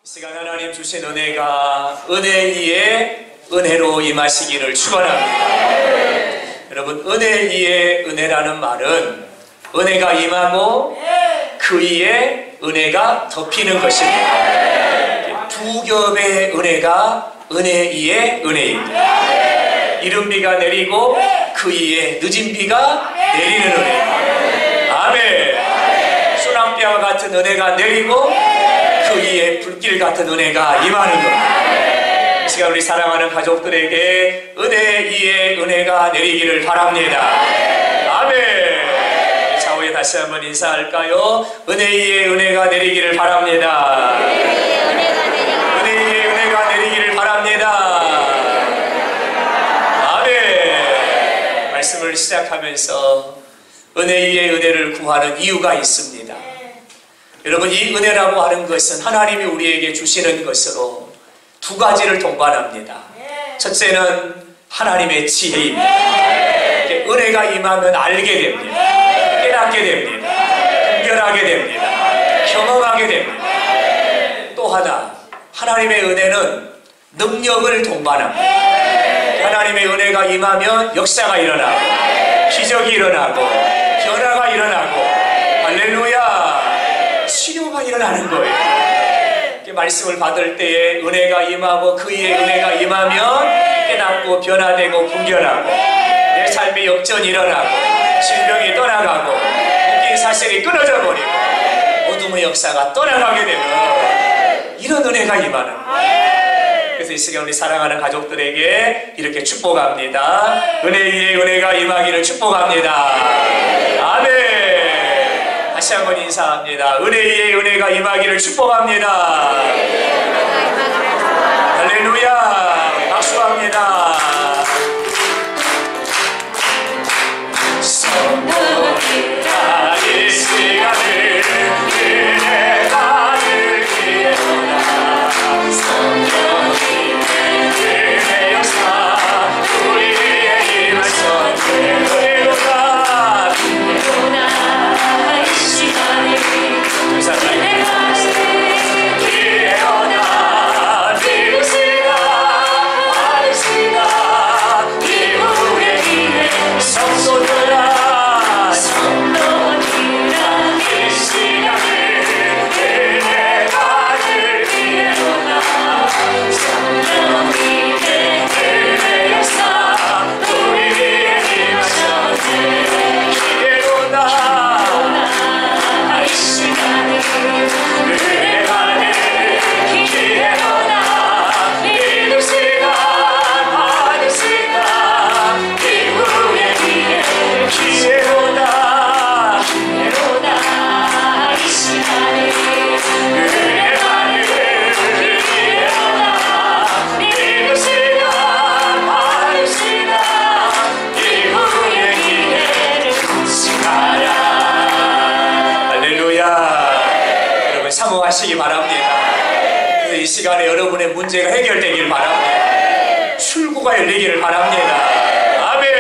시간 하나님 주신 은혜가 은혜 위에 은혜로 임하시기를 축원합니다. 여러분, 은혜 위에 은혜라는 말은 은혜가 임하고 그 위에 은혜가 덮이는 것입니다. 두 겹의 은혜가 은혜 위에 은혜입니다. 이른 비가 내리고 그 위에 늦은 비가 내리는 은혜. 아멘. 소낙비와 같은 은혜가 내리고 그 위에 불길 같은 은혜가 임하는 것. 이 시간 우리 사랑하는 가족들에게 은혜 위에 은혜가 내리기를 바랍니다. 아멘. 좌우에 다시 한번 인사할까요? 은혜 위에 은혜가 내리기를 바랍니다. 은혜 위에 은혜가 내리기를 바랍니다. 아멘. 말씀을 시작하면서 은혜 위에 은혜를 구하는 이유가 있습니다. 여러분, 이 은혜라고 하는 것은 하나님이 우리에게 주시는 것으로 두 가지를 동반합니다. 첫째는 하나님의 지혜입니다. 은혜가 임하면 알게 됩니다. 깨닫게 됩니다. 분별하게 됩니다. 경험하게 됩니다. 또 하나, 하나님의 은혜는 능력을 동반합니다. 하나님의 은혜가 임하면 역사가 일어나고 기적이 일어나고 변화가 일어나고 할렐루야, 치료가 일어나는 거예요. 말씀을 받을 때에 은혜가 임하고 그 위에 은혜가 임하면 깨닫고 변화되고 분별하고 내 삶의 역전이 일어나고 질병이 떠나가고 묶인 사슬이 끊어져 버리고 어둠의 역사가 떠나가게 되는 이런 은혜가 임하는 거예요. 그래서 이 시간 우리 사랑하는 가족들에게 이렇게 축복합니다. 은혜 위에 은혜가 임하기를 축복합니다. 아멘. 다시 한번 인사합니다. 은혜 위에 은혜가 임하기를 축복합니다. 할렐루야. 박수합니다. 성도들아, 이 시간을 은혜 받을 기회로다. 성도들의 은혜 역사 우리 위에 임하소서. 은혜로다. 하시기 바랍니다. 이 시간에 여러분의 문제가 해결되길 바랍니다. 출구가 열리기를 바랍니다. 아멘.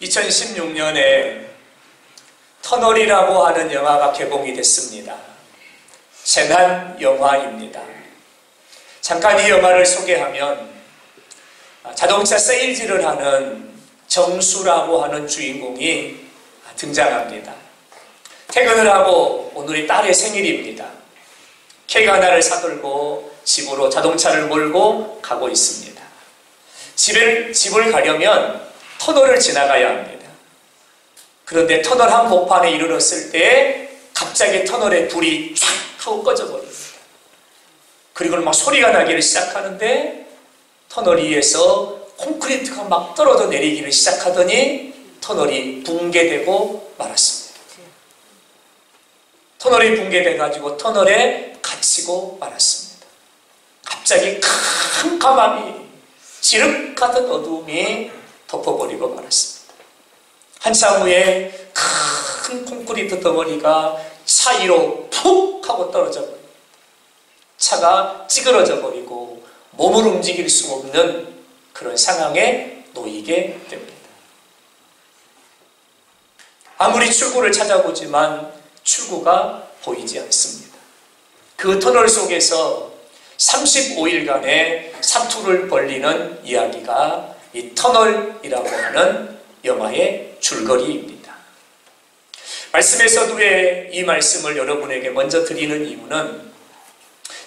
2016년에 터널이라고 하는 영화가 개봉이 됐습니다. 재난 영화입니다. 잠깐 이 영화를 소개하면 자동차 세일즈를 하는 정수라고 하는 주인공이 등장합니다. 퇴근을 하고 오늘이 딸의 생일입니다. 케이크 하나를 사들고 집으로 자동차를 몰고 가고 있습니다. 집을 가려면 터널을 지나가야 합니다. 그런데 터널 한복판에 이르렀을 때 갑자기 터널에 불이 쫙 하고 꺼져버립니다. 그리고 막 소리가 나기를 시작하는데 터널 위에서 콘크리트가 막 떨어져 내리기를 시작하더니 터널이 붕괴되고 말았습니다. 터널이 붕괴돼가지고 터널에 갇히고 말았습니다. 갑자기 큰 까마귀, 지륵같은 어둠이 덮어버리고 말았습니다. 한참 후에 큰 콘크리트 덩어리가 차 위로 푹 하고 떨어져 버립니다. 차가 찌그러져 버리고 몸을 움직일 수 없는 그런 상황에 놓이게 됩니다. 아무리 출구를 찾아보지만 출구가 보이지 않습니다. 그 터널 속에서 35일간의 사투를 벌리는 이야기가 이 터널이라고 하는 영화의 줄거리입니다. 말씀에서도 왜 이 말씀을 여러분에게 먼저 드리는 이유는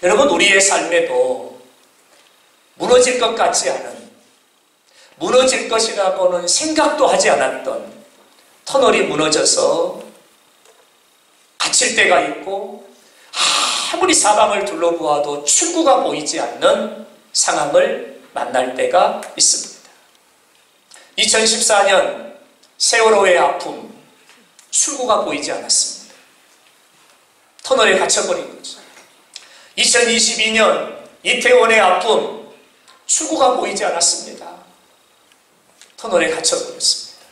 여러분 우리의 삶에도 무너질 것 같지 않은, 무너질 것이라고는 생각도 하지 않았던 터널이 무너져서 갇힐 때가 있고 아무리 사방을 둘러보아도 출구가 보이지 않는 상황을 만날 때가 있습니다. 2014년 세월호의 아픔, 출구가 보이지 않았습니다. 터널에 갇혀버린 거죠. 2022년 이태원의 아픔, 출구가 보이지 않았습니다. 터널에 갇혀버렸습니다.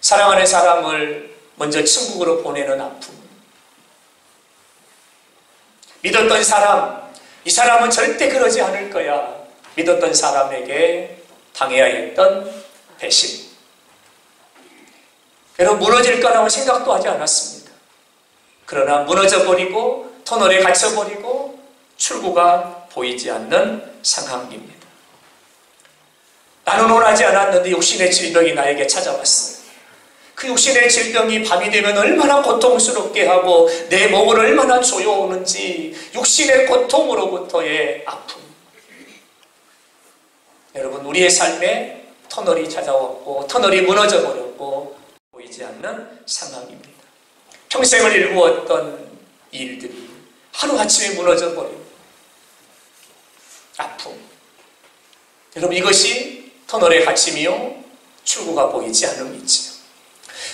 사랑하는 사람을 먼저 천국으로 보내는 아픔, 믿었던 사람, 이 사람은 절대 그러지 않을 거야. 믿었던 사람에게 당해야 했던 배신. 여러분 무너질 거라고 생각도 하지 않았습니다. 그러나 무너져버리고 터널에 갇혀버리고 출구가 보이지 않는 상황입니다. 나는 원하지 않았는데 육신의 질병이 나에게 찾아왔어요. 그 육신의 질병이 밤이 되면 얼마나 고통스럽게 하고 내 몸을 얼마나 조여오는지, 육신의 고통으로부터의 아픔. 여러분 우리의 삶에 터널이 찾아왔고 터널이 무너져 버렸고 보이지 않는 상황입니다. 평생을 일구었던 일들이 하루아침에 무너져 버리고 아픔. 여러분 이것이 터널의 갇힘이요 출구가 보이지 않음이지요.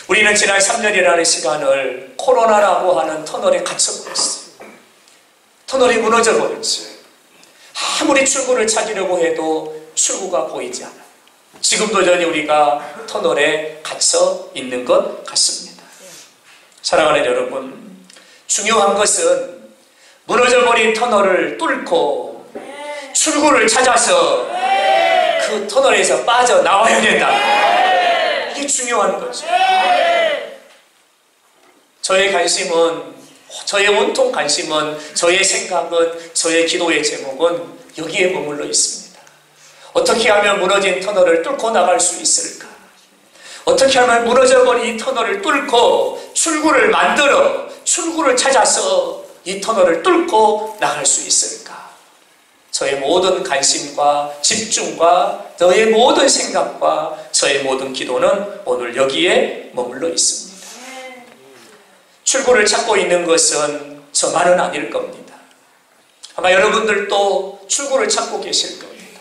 우리는 지난 3년이라는 시간을 코로나라고 하는 터널에 갇혀버렸어요. 터널이 무너져버렸죠. 아무리 출구를 찾으려고 해도 출구가 보이지 않아요. 지금도 여전히 우리가 터널에 갇혀 있는 것 같습니다. 사랑하는 여러분, 중요한 것은 무너져버린 터널을 뚫고 출구를 찾아서 그 터널에서 빠져나와야 된다. 이게 중요한 거죠. 저의 관심은, 저의 온통 관심은, 저의 생각은, 저의 기도의 제목은 여기에 머물러 있습니다. 어떻게 하면 무너진 터널을 뚫고 나갈 수 있을까? 어떻게 하면 무너져버린 이 터널을 뚫고 출구를 만들어 출구를 찾아서 이 터널을 뚫고 나갈 수 있을까? 저의 모든 관심과 집중과 저의 모든 생각과 저의 모든 기도는 오늘 여기에 머물러 있습니다. 출구를 찾고 있는 것은 저만은 아닐 겁니다. 아마 여러분들도 출구를 찾고 계실 겁니다.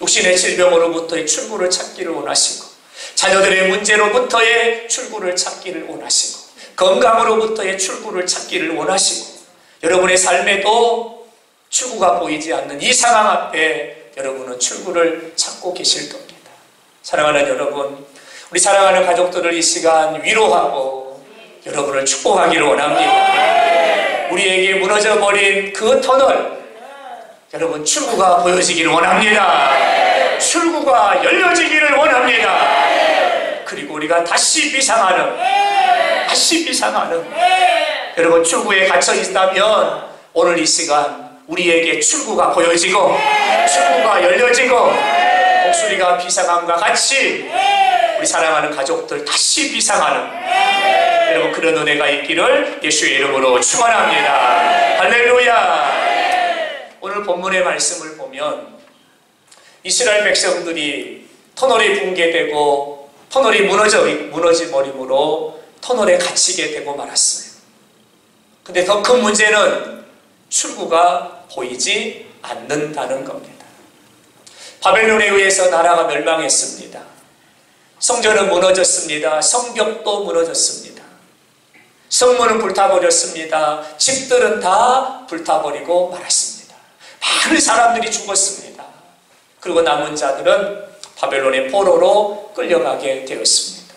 육신의 질병으로부터의 출구를 찾기를 원하시고, 자녀들의 문제로부터의 출구를 찾기를 원하시고, 건강으로부터의 출구를 찾기를 원하시고, 여러분의 삶에도 출구가 보이지 않는 이 상황 앞에 여러분은 출구를 찾고 계실 겁니다. 사랑하는 여러분, 우리 사랑하는 가족들을 이 시간 위로하고 여러분을 축복하기를 원합니다. 우리에게 무너져버린 그 터널, 여러분 출구가 보여지기를 원합니다. 출구가 열려지기를 원합니다. 그리고 우리가 다시 비상하는 여러분 출구에 갇혀 있다면 오늘 이 시간 우리에게 출구가 보여지고 출구가 열려지고 목소리가 비상함과 같이 우리 사랑하는 가족들 다시 비상하는 여러분 그런 은혜가 있기를 예수의 이름으로 축원합니다. 할렐루야. 오늘 본문의 말씀을 보면 이스라엘 백성들이 터널이 붕괴되고 터널이 무너져버림으로 터널에 갇히게 되고 말았어요. 근데 더 큰 문제는 출구가 보이지 않는다는 겁니다. 바벨론에 의해서 나라가 멸망했습니다. 성전은 무너졌습니다. 성벽도 무너졌습니다. 성문은 불타버렸습니다. 집들은 다 불타버리고 말았습니다. 많은 사람들이 죽었습니다. 그리고 남은 자들은 바벨론의 포로로 끌려가게 되었습니다.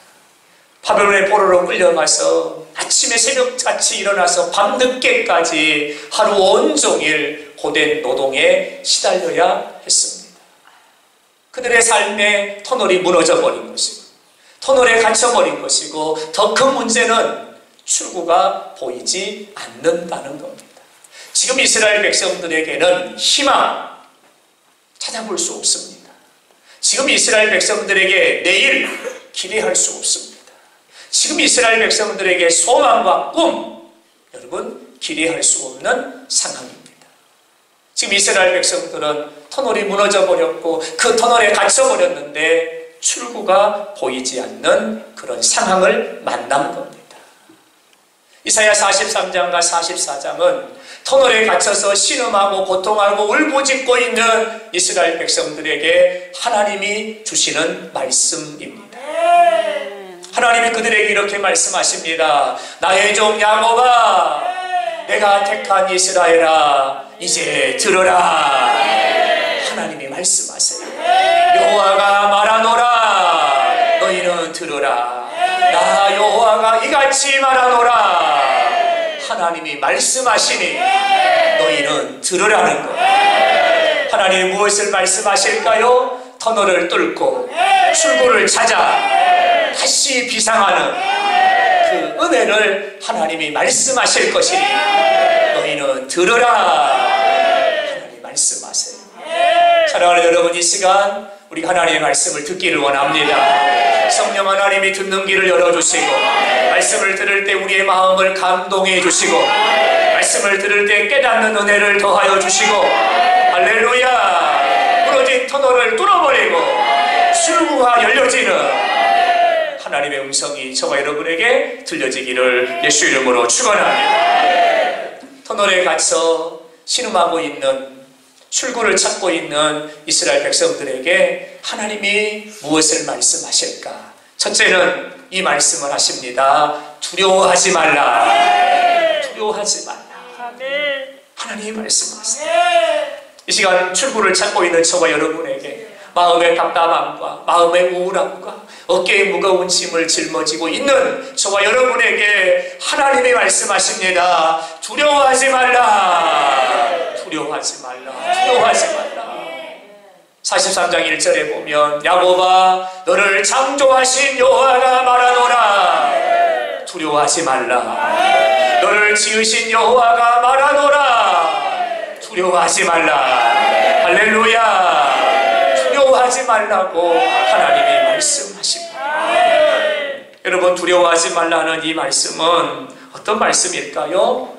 바벨론의 포로로 끌려가서 아침에 새벽같이 일어나서 밤늦게까지 하루 온종일 고된 노동에 시달려야 했습니다. 그들의 삶의 터널이 무너져버린 것이고 터널에 갇혀버린 것이고 더 큰 문제는 출구가 보이지 않는다는 겁니다. 지금 이스라엘 백성들에게는 희망 찾아볼 수 없습니다. 지금 이스라엘 백성들에게 내일 기대할 수 없습니다. 지금 이스라엘 백성들에게 소망과 꿈, 여러분 기대할 수 없는 상황입니다. 지금 이스라엘 백성들은 터널이 무너져 버렸고 그 터널에 갇혀 버렸는데 출구가 보이지 않는 그런 상황을 만난 겁니다. 이사야 43장과 44장은 터널에 갇혀서 신음하고 고통하고 울부짖고 있는 이스라엘 백성들에게 하나님이 주시는 말씀입니다. 하나님이 그들에게 이렇게 말씀하십니다. 나의 종 야곱아, 내가 택한 이스라엘아, 이제 들으라. 하나님이 말씀하세요. 여호와가 말하노라, 너희는 들으라. 나 여호와가 이같이 말하노라. 하나님이 말씀하시니 너희는 들으라는 거예요. 하나님이 무엇을 말씀하실까요? 터널을 뚫고 출구를 찾아 다시 비상하는 그 은혜를 하나님이 말씀하실 것이니 너희는 들으라. 하나님 말씀하세요. 사랑하는 여러분, 이 시간 우리가 하나님의 말씀을 듣기를 원합니다. 성령 하나님이 듣는 길을 열어주시고 말씀을 들을 때 우리의 마음을 감동해 주시고 말씀을 들을 때 깨닫는 은혜를 더하여 주시고 할렐루야, 무너진 터널을 뚫어버리고 출구가 열려지는 하나님의 음성이 저와 여러분에게 들려지기를 예수 이름으로 축원합니다. 터널에 갇혀 신음하고 있는, 출구를 찾고 있는 이스라엘 백성들에게 하나님이 무엇을 말씀하실까? 첫째는 이 말씀을 하십니다. 두려워하지 말라. 두려워하지 말라. 하나님이 말씀하세요. 이 시간 출구를 찾고 있는 저와 여러분에게 마음의 답답함과 마음의 우울함과 어깨에 무거운 짐을 짊어지고 있는 저와 여러분에게 하나님이 말씀하십니다. 두려워하지 말라. 두려워하지 말라. 두려워하지 말라. 43장 1절에 보면 야곱아, 너를 창조하신 여호와가 말하노라. 두려워하지 말라. 너를 지으신 여호와가 말하노라. 두려워하지 말라. 할렐루야. 두려워하지 말라고 하나님이 말씀하십니다. 여러분, 두려워하지 말라는 이 말씀은 어떤 말씀일까요?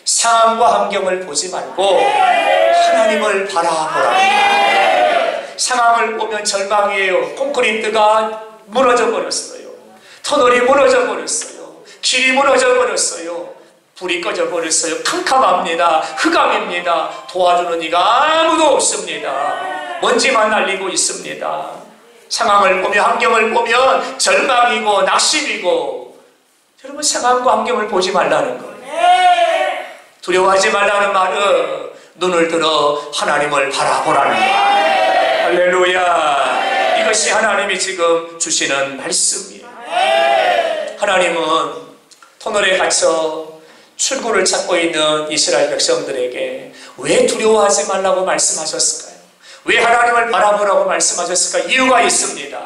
상황과 환경을 보지 말고 하나님을 바라보라. 상황을 보면 절망이에요. 콘크리트가 무너져 버렸어요. 터널이 무너져 버렸어요. 길이 무너져 버렸어요. 불이 꺼져 버렸어요. 캄캄합니다. 흑암입니다. 도와주는 이가 아무도 없습니다. 먼지만 날리고 있습니다. 상황을 보며 환경을 보면 절망이고 낙심이고, 여러분 상황과 환경을 보지 말라는 거예요. 두려워하지 말라는 말은 눈을 들어 하나님을 바라보라는 거예요. 할렐루야. 이것이 하나님이 지금 주시는 말씀이에요. 하나님은 터널에 갇혀 출구를 찾고 있는 이스라엘 백성들에게 왜 두려워하지 말라고 말씀하셨을까요? 왜 하나님을 바라보라고 말씀하셨을까? 이유가 있습니다.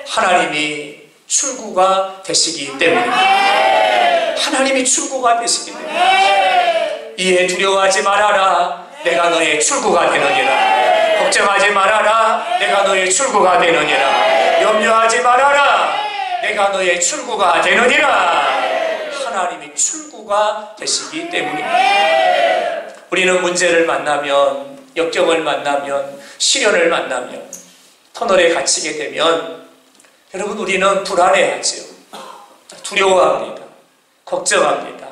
하나님이 출구가 되시기 때문입니다. 하나님이 출구가 되시기 때문입니다. 이에 두려워하지 말아라. 내가 너의 출구가 되느니라. 걱정하지 말아라. 내가 너의 출구가 되느니라. 염려하지 말아라. 내가 너의 출구가 되느니라. 하나님이 출구가 되시기 때문입니다. 우리는 문제를 만나면, 역경을 만나면, 시련을 만나면, 터널에 갇히게 되면 여러분 우리는 불안해하죠. 두려워합니다. 걱정합니다.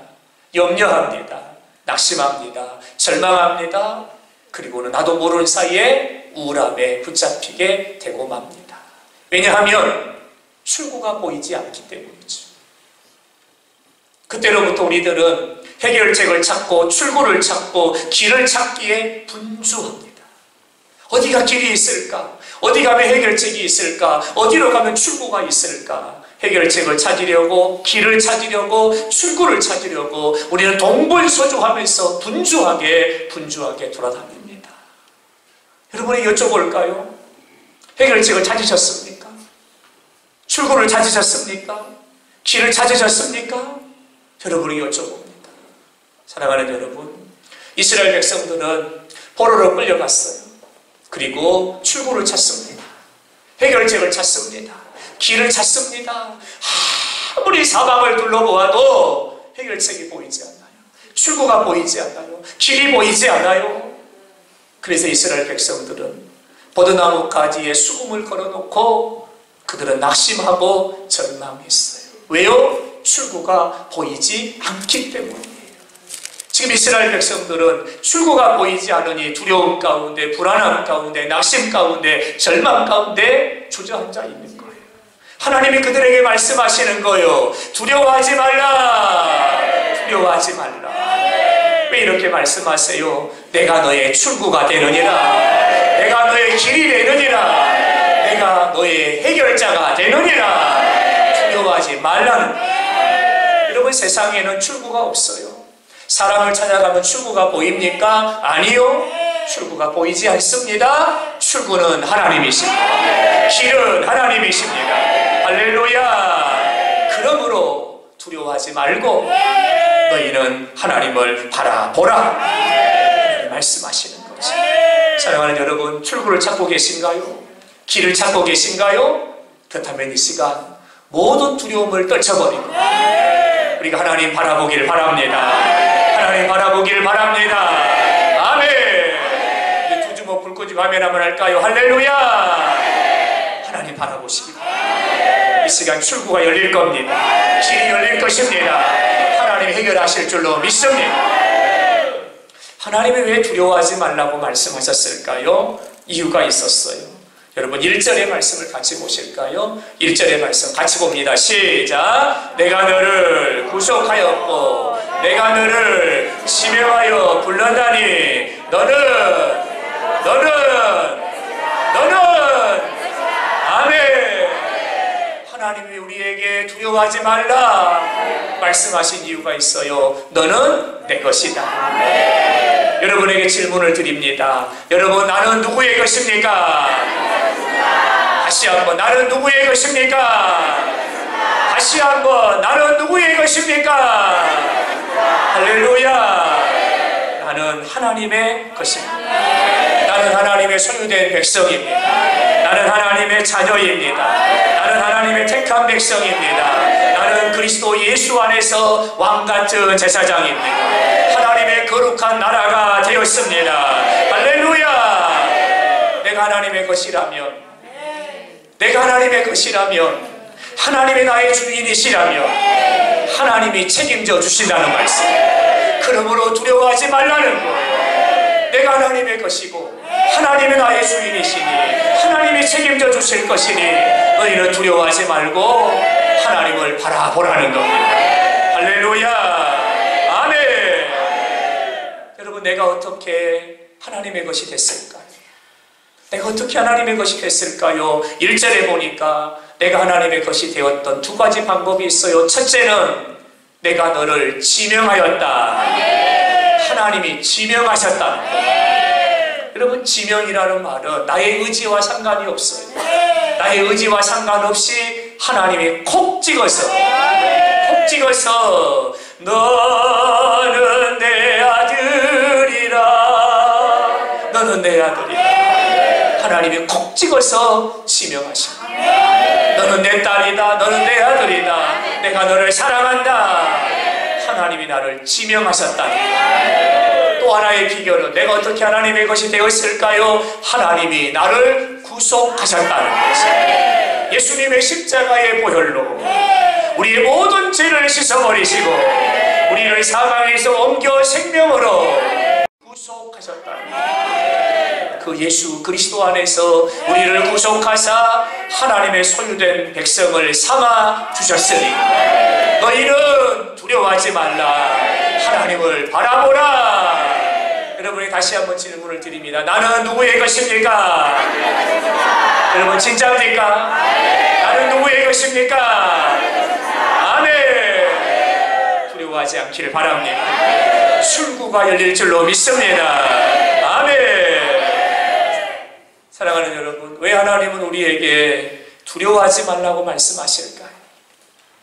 염려합니다. 낙심합니다. 절망합니다. 그리고는 나도 모르는 사이에 우울함에 붙잡히게 되고 맙니다. 왜냐하면 출구가 보이지 않기 때문이죠. 그때로부터 우리들은 해결책을 찾고 출구를 찾고 길을 찾기에 분주합니다. 어디가 길이 있을까? 어디 가면 해결책이 있을까? 어디로 가면 출구가 있을까? 해결책을 찾으려고, 길을 찾으려고, 출구를 찾으려고 우리는 동분서주하면서 분주하게 돌아다닙니다. 여러분이 여쭤볼까요? 해결책을 찾으셨습니까? 출구를 찾으셨습니까? 길을 찾으셨습니까? 여러분에게 여쭤봅니다. 사랑하는 여러분, 이스라엘 백성들은 포로로 끌려갔어요. 그리고 출구를 찾습니다. 해결책을 찾습니다. 길을 찾습니다. 아무리 사방을 둘러보아도 해결책이 보이지 않아요. 출구가 보이지 않아요. 길이 보이지 않아요. 그래서 이스라엘 백성들은 버드나무 가지에 수금을 걸어놓고 그들은 낙심하고 절망했어요. 왜요? 출구가 보이지 않기 때문이에요. 지금 이스라엘 백성들은 출구가 보이지 않으니 두려움 가운데, 불안함 가운데, 낙심 가운데, 절망 가운데 주저앉아 있는 거예요. 하나님이 그들에게 말씀하시는 거예요. 두려워하지 말라. 두려워하지 말라. 왜 이렇게 말씀하세요? 내가 너의 출구가 되느니라. 내가 너의 길이 되느니라. 내가 너의 해결자가 되느니라. 두려워하지 말라는 거예요. 여러분, 세상에는 출구가 없어요. 사람을 찾아가면 출구가 보입니까? 아니요. 출구가 보이지 않습니다. 출구는 하나님이십니다. 길은 하나님이십니다. 할렐루야. 그러므로 두려워하지 말고 너희는 하나님을 바라보라. 말씀하시는 거죠. 사랑하는 여러분, 출구를 찾고 계신가요? 길을 찾고 계신가요? 그렇다면 이 시간 모든 두려움을 떨쳐버리고 우리가 하나님 바라보길 바랍니다. 하나님 바라보길 바랍니다. 아멘. 두 주먹 불 끄지고 아멘 한번 할까요? 할렐루야. 하나님 바라보십니다. 이 시간 출구가 열릴 겁니다. 길이 열릴 것입니다. 하나님이 해결하실 줄로 믿습니다. 하나님이 왜 두려워하지 말라고 말씀하셨을까요? 이유가 있었어요. 여러분 1절의 말씀을 같이 보실까요? 1절의 말씀 같이 봅니다. 시작. 내가 너를 구속하였고 내가 너를 지명하여 불렀다니 너는 아멘. 하나님이 우리에게 두려워하지 말라 말씀하신 이유가 있어요. 너는 내 것이다. 여러분에게 질문을 드립니다. 여러분, 나는 누구의 것입니까? 다시 한번, 나는 누구의 것입니까? 다시 한번, 나는 누구의 것입니까? 할렐루야. 나는 하나님의 것입니다. 나는 하나님의 소유된 백성입니다. 나는 하나님의 자녀입니다. 나는 하나님의 택한 백성입니다. 나는 그리스도 예수 안에서 왕같은 제사장입니다. 하나님의 거룩한 나라가 되었습니다. 할렐루야. 내가 하나님의 것이라면, 내가 하나님의 것이라면, 하나님이 나의 주인이시라면 하나님이 책임져 주신다는 말씀. 그러므로 두려워하지 말라는 거예요. 내가 하나님의 것이고 하나님이 나의 주인이시니 하나님이 책임져 주실 것이니 너희는 두려워하지 말고 하나님을 바라보라는 겁니다. 할렐루야. 아멘. 여러분, 내가 어떻게 하나님의 것이 됐을까요? 내가 어떻게 하나님의 것이 됐을까요? 1절에 보니까 내가 하나님의 것이 되었던 두 가지 방법이 있어요. 첫째는 내가 너를 지명하였다. 하나님이 지명하셨다. 여러분, 지명이라는 말은 나의 의지와 상관이 없어요. 나의 의지와 상관없이 하나님이 콕 찍어서 너는 내 아들이라. 너는 내 아들이라. 하나님이 콕 찍어서 지명하십니다. 너는 내 딸이다. 너는 내 아들이다. 내가 너를 사랑한다. 하나님이 나를 지명하셨다. 또 하나의 비결은 내가 어떻게 하나님의 것이 되었을까요? 하나님이 나를 구속하셨다는 것입니다. 예수님의 십자가의 보혈로 우리의 모든 죄를 씻어버리시고 우리를 사망에서 옮겨 생명으로 구속하셨다는 것입니다. 그 예수 그리스도 안에서 우리를 구속하사 하나님의 소유된 백성을 삼아 주셨으니 너희는 두려워하지 말라. 하나님을 바라보라. 여러분이 다시 한번 질문을 드립니다. 나는 누구의 것입니까? 여러분, 진짜입니까? 나는 누구의 것입니까? 아멘. 두려워하지 않기를 바랍니다. 출구가 열릴 줄로 믿습니다. 아멘. 사랑하는 여러분, 왜 하나님은 우리에게 두려워하지 말라고 말씀하실까요?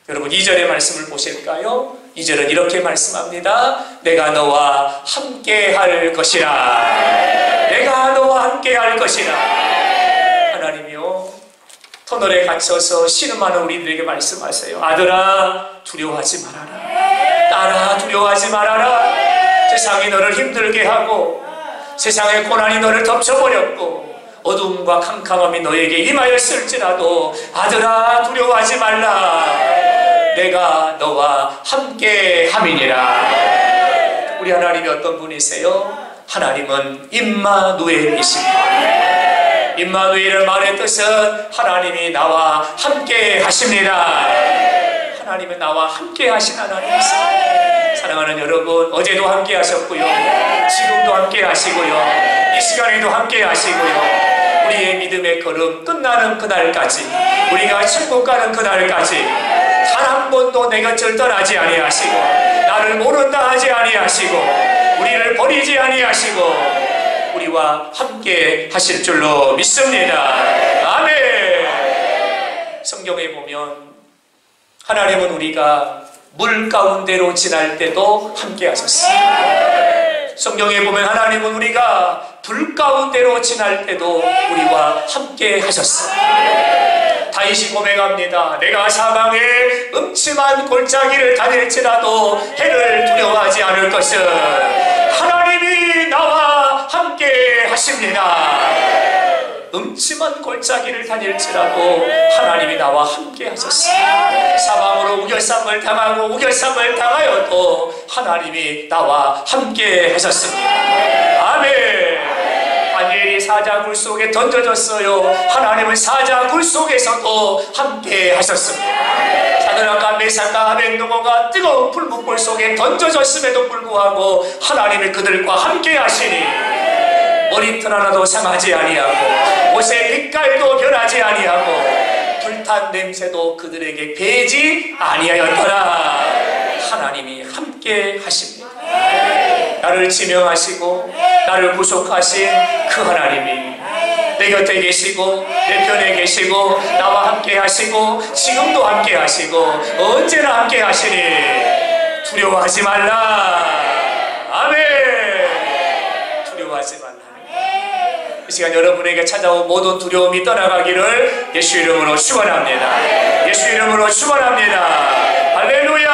여러분 2절의 말씀을 보실까요? 2절은 이렇게 말씀합니다. 내가 너와 함께 할 것이라. 내가 너와 함께 할 것이라. 하나님이요, 터널에 갇혀서 신음하는 우리들에게 말씀하세요. 아들아, 두려워하지 말아라. 딸아, 두려워하지 말아라. 세상이 너를 힘들게 하고 세상의 고난이 너를 덮쳐버렸고 어둠과 캄캄함이 너에게 임하였을지라도 아들아, 두려워하지 말라. 내가 너와 함께 함이니라. 우리 하나님이 어떤 분이세요? 하나님은 임마누엘이십니다. 임마누엘의 말의 뜻은 하나님이 나와 함께 하십니다. 하나님은 나와 함께 하신 하나님이십니다. 사랑하는 여러분, 어제도 함께 하셨고요, 지금도 함께 하시고요, 이 시간에도 함께 하시고요, 우리의 믿음의 걸음 끝나는 그날까지, 우리가 천국 가는 그날까지 단 한 번도 내 곁을 떠나지 아니하시고 나를 모른다 하지 아니하시고 우리를 버리지 아니하시고 우리와 함께 하실 줄로 믿습니다. 아멘. 성경에 보면 하나님은 우리가 물 가운데로 지날 때도 함께 하셨어요. 성경에 보면 하나님은 우리가 불 가운데로 지날 때도 우리와 함께 하셨어요. 다윗이 고백합니다. 내가 사방에 음침한 골짜기를 다닐지라도 해를 두려워하지 않을 것은 하나님이 나와 함께 하십니다. 음침한 골짜기를 다닐지라도 하나님이 나와 함께 하셨어요. 사방으로 우겨쌈을 당하고 우겨쌈을 당하여도 하나님이 나와 함께 하셨습니다. 아멘. 다니엘이 사자굴 속에 던져졌어요. 하나님은 사자굴 속에서도 함께 하셨습니다. 사드락과 메삭과 아벳느고가 뜨거운 불문불 속에 던져졌음에도 불구하고 하나님이 그들과 함께 하시니 머리털 하나도 상하지 아니하고 옷의 빛깔도 변하지 아니하고 불탄 냄새도 그들에게 배지 아니하였더라. 하나님이 함께 하십니다. 나를 지명하시고 나를 구속하신 그 하나님이 내 곁에 계시고 내 편에 계시고 나와 함께 하시고 지금도 함께 하시고 언제나 함께 하시니 두려워하지 말라. 아멘. 두려워하지 말라. 이 시간 여러분에게 찾아온 모든 두려움이 떠나가기를 예수 이름으로 축원합니다. 예수 이름으로 축원합니다. 할렐루야.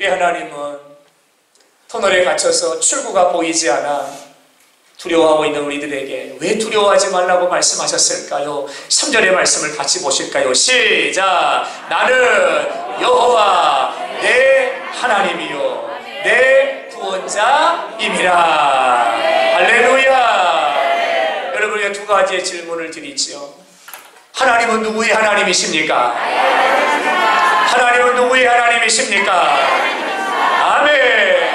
이 하나님은 터널에 갇혀서 출구가 보이지 않아 두려워하고 있는 우리들에게 왜 두려워하지 말라고 말씀하셨을까요? 3절의 말씀을 같이 보실까요? 시작! 나는 여호와 내 하나님이요 내 구원자임이라. 할렐루야. 여러분에게 두 가지의 질문을 드리지요. 하나님은 누구의 하나님이십니까? 하나님은 누구의 하나님이십니까? 아멘.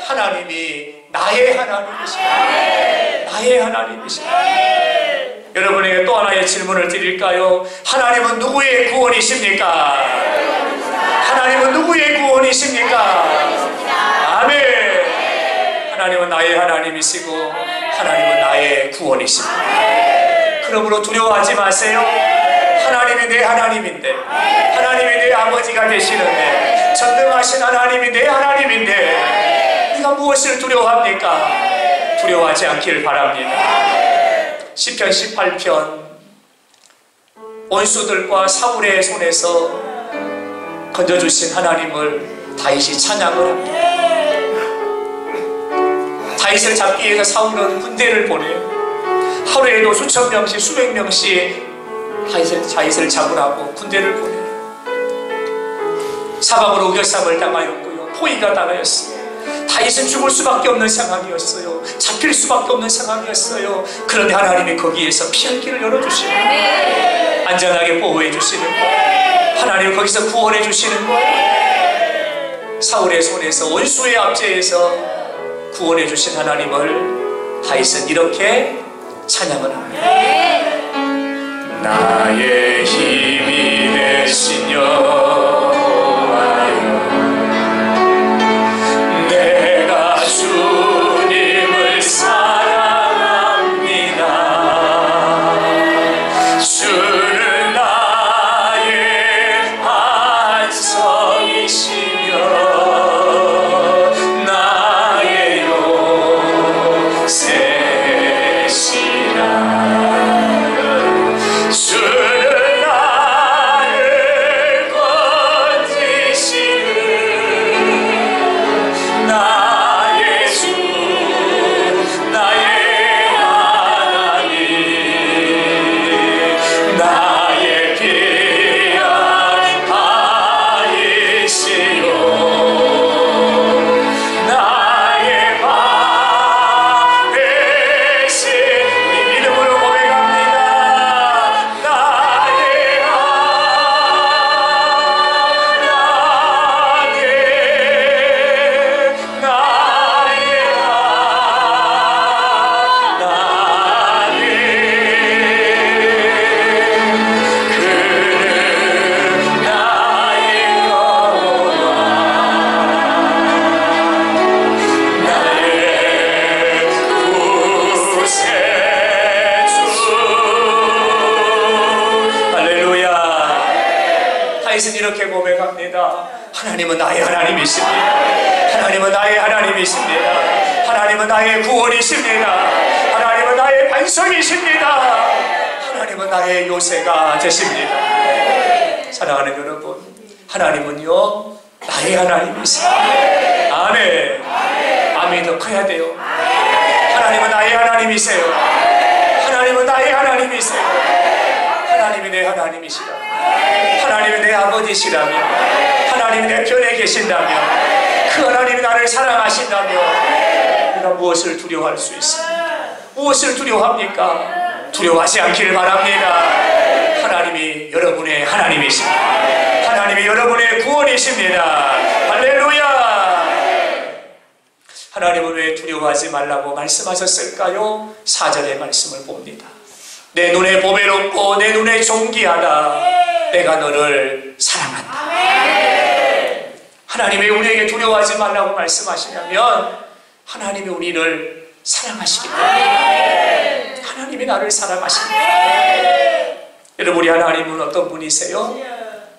하나님이 나의 하나님이십니다. 나의 하나님이십니다. 여러분에게 또 하나의 질문을 드릴까요? 하나님은 누구의 구원이십니까? 하나님은 누구의 구원이십니까? 아멘. 하나님은 나의 하나님이시고 하나님은 나의 구원이십니다. 그러므로 두려워하지 마세요. 하나님이 내 하나님인데, 하나님이 내 아버지가 되시는데, 전능하신 하나님이 내 하나님인데 네가 무엇을 두려워합니까? 두려워하지 않길 바랍니다. 시편 18편 원수들과 사울의 손에서 건져주신 하나님을 다윗이 찬양을 합니다. 다윗을 잡기 위해서 사울은 군대를 보내요. 하루에도 수천 명씩 수백 명씩 다윗을 잡으라고 군대를 보내요. 사방으로 우겨쌈을 당하였고요, 포위가 당하였어요. 다윗은 죽을 수밖에 없는 상황이었어요. 잡힐 수밖에 없는 상황이었어요. 그런데 하나님이 거기에서 피할 길을 열어주시는 거예요. 안전하게 보호해 주시는 거예요. 하나님 거기서 구원해 주시는 거예요. 사울의 손에서 원수의 압제에서 구원해 주신 하나님을 다윗은 이렇게 찬양을 합니다. 나의 힘이 되신 여호와여, 내가 주님을 사랑합니다. 주는 나의 고백합니다. 하나님은 나의 하나님이십니다. 하나님은 나의 하나님이십니다. 하나님은 나의 구원이십니다. 하나님은 나의 반석이십니다. 하나님은 나의 요새가 되십니다. 사랑하는 여러분, 하나님은요 나의 하나님이십니다. 아멘. 아멘. 더 커야 돼요. 하나님은 나의 하나님이세요. 하나님은 나의 하나님이세요. 하나님이 내 하나님이시라. 하나님이 내 아버지시라며, 하나님이 내 편에 계신다며, 그 하나님이 나를 사랑하신다며, 우리가 무엇을 두려워할 수 있습니까? 무엇을 두려워합니까? 두려워하지 않기를 바랍니다. 하나님이 여러분의 하나님이십니다. 하나님이 여러분의 구원이십니다. 할렐루야. 하나님은 왜 두려워하지 말라고 말씀하셨을까요? 4절의 말씀을 봅니다. 내 눈에 보배롭고 내 눈에 존귀하다. 내가 너를 사랑한다. 하나님이 우리에게 두려워하지 말라고 말씀하시냐면 하나님이 우리를 사랑하시기 때문에, 하나님이 나를 사랑하십니다. 여러분, 우리 하나님은 어떤 분이세요?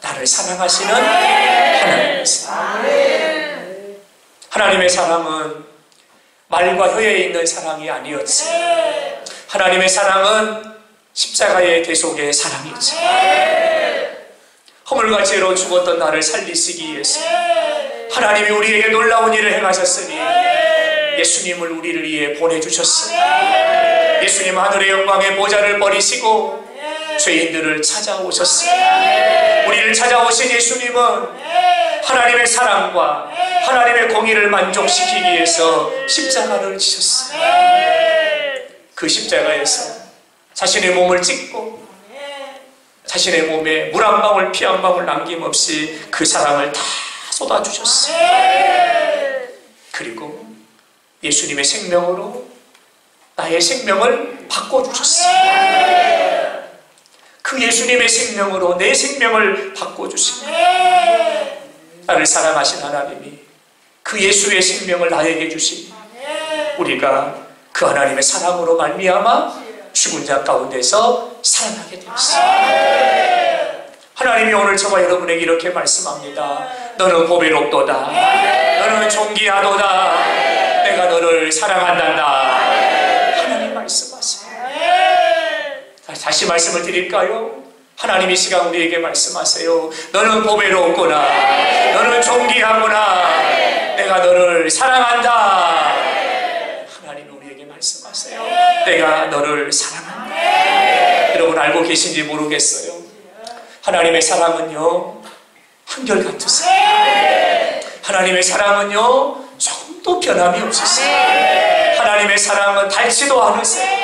나를 사랑하시는 하나님이세요. 하나님의 사랑은 말과 혀에 있는 사랑이 아니었어요. 하나님의 사랑은 십자가의 대속의 사랑이지. 허물과 죄로 죽었던 나를 살리시기 위해서 하나님이 우리에게 놀라운 일을 행하셨으니 예수님을 우리를 위해 보내주셨어요. 예수님 하늘의 영광의 보좌를 버리시고 죄인들을 찾아오셨어요. 우리를 찾아오신 예수님은 하나님의 사랑과 하나님의 공의를 만족시키기 위해서 십자가를 지셨어요. 그 십자가에서 자신의 몸을 찢고 자신의 몸에 물 한 방울 피 한 방울 남김없이 그 사랑을 다 쏟아주셨어요. 그리고 예수님의 생명으로 나의 생명을 바꿔주셨어요. 그 예수님의 생명으로 내 생명을 바꿔주시고, 나를 사랑하신 하나님이 그 예수의 생명을 나에게 주신, 우리가 그 하나님의 사랑으로 말미암아 죽은 자 가운데서 살아나게 되었습니다. 하나님이 오늘 저와 여러분에게 이렇게 말씀합니다. 너는 보배롭도다. 너는 존귀하도다. 내가 너를 사랑한단다. 하나님 말씀하세요. 다시 말씀을 드릴까요? 하나님 이 시간 우리에게 말씀하세요. 너는 보배롭구나. 너는 존귀하구나. 내가 너를 사랑한다. 하나님이 우리에게 말씀하세요. 내가 너를 사랑한다. 여러분 알고 계신지 모르겠어요. 하나님의 사랑은요 한결같으세요. 하나님의 사랑은요 조금도 변함이 없으세요. 하나님의 사랑은 닳지도 않으세요.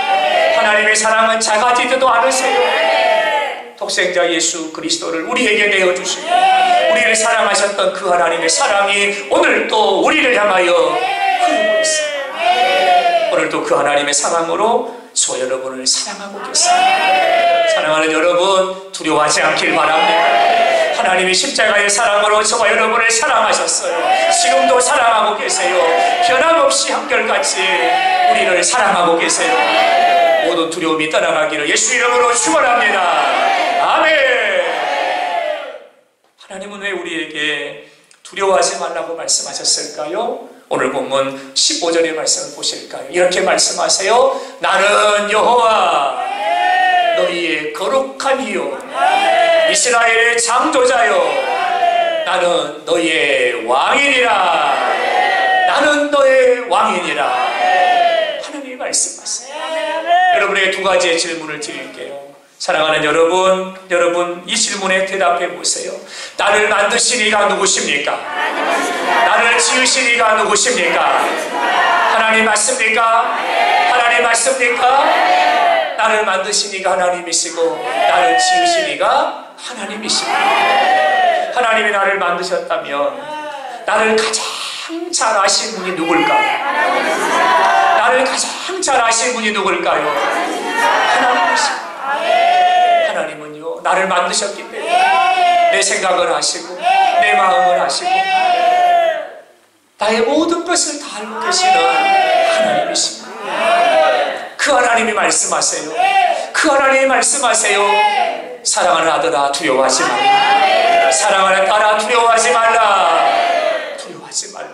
하나님의 사랑은 작아지지도 않으세요. 독생자 예수 그리스도를 우리에게 내어주시고 우리를 사랑하셨던 그 하나님의 사랑이 오늘 또 우리를 향하여 흐르고 있어요. 오늘도 그 하나님의 사랑으로 저 여러분을 사랑하고 계세요. 사랑하는 여러분, 두려워하지 않길 바랍니다. 하나님이 십자가의 사랑으로 저와 여러분을 사랑하셨어요. 지금도 사랑하고 계세요. 변함없이 한결같이 우리를 사랑하고 계세요. 모든 두려움이 떠나가기를 예수 이름으로 축원합니다. 아멘. 하나님은 왜 우리에게 두려워하지 말라고 말씀하셨을까요? 오늘 본문 15절의 말씀을 보실까요? 이렇게 말씀하세요. 나는 여호와 너희의 거룩한 이요 이스라엘의 창조자요 나는 너희의 왕이니라. 나는 너의 왕이니라. 하나님이 말씀하세요. 여러분에게 두 가지의 질문을 드릴게요. 사랑하는 여러분 이 질문에 대답해 보세요. 나를 만드신 이가 누구십니까? 나를 지으신 이가 누구십니까? 하나님 맞습니까? 하나님 맞습니까? 나를 만드신 이가 하나님이시고 나를 지으신 이가 하나님이십니다. 하나님이 나를 만드셨다면 나를 가장 잘 아신 분이 누굴까요? 나를 가장 잘 아신 분이 누굴까요? 하나님이십니다. 하나님은요 나를 만드셨기 때문에 내 생각을 하시고 내 마음을 하시고 나의 모든 것을 다 알고 계시는 하나님이십니다. 그 하나님이 말씀하세요. 그 하나님이 말씀하세요. 사랑하는 아들아 두려워하지 말라. 사랑하는 딸아, 두려워하지 말라. 두려워하지 말라.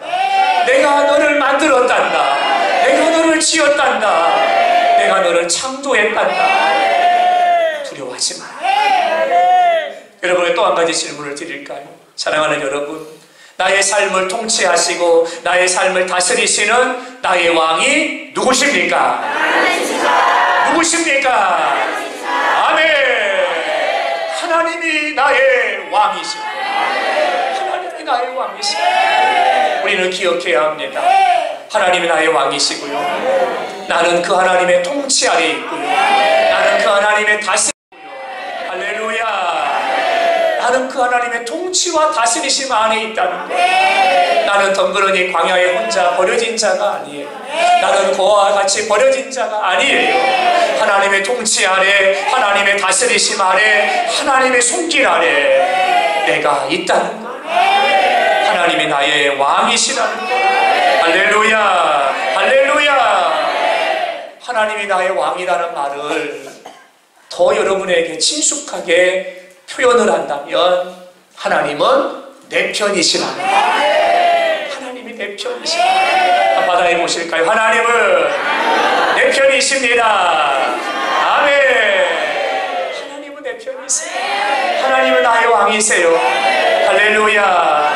내가 너를 만들었단다. 내가 너를 지었단다. 내가 너를 창조했단다. 두려워하지 마라. 여러분의 또 한 가지 질문을 드릴까요? 사랑하는 여러분, 나의 삶을 통치하시고 나의 삶을 다스리시는 나의 왕이 누구십니까? 누구십니까? 아멘. 하나님이 나의 왕이십니다. 하나님이 나의 왕이십니다. 우리는 기억해야 합니다. 하나님이 나의 왕이시고요, 나는 그 하나님의 통치 아래에 있고요, 나는 그 하나님의 다스리고요. 할렐루야. 나는 그 하나님의 통치와 다스리심 안에 있다는 거예요. 나는 덩그러니 광야에 혼자 버려진 자가 아니에요. 나는 그와 같이 버려진 자가 아니에요. 하나님의 통치 아래, 하나님의 다스리심 아래, 하나님의 손길 아래 내가 있다는 거예요. 하나님이 나의 왕이시라는 거예요. 할렐루야. 할렐루야. 하나님이 나의 왕이라는 말을 더 여러분에게 친숙하게 표현을 한다면, 하나님은 내 편이시라는 거예요. 하나님이 내 편이시라. 한번 받아해 보실까요? 하나님은 내 편이십니다. 아멘. 하나님은 내 편이세요. 하나님은 나의 왕이세요. 할렐루야.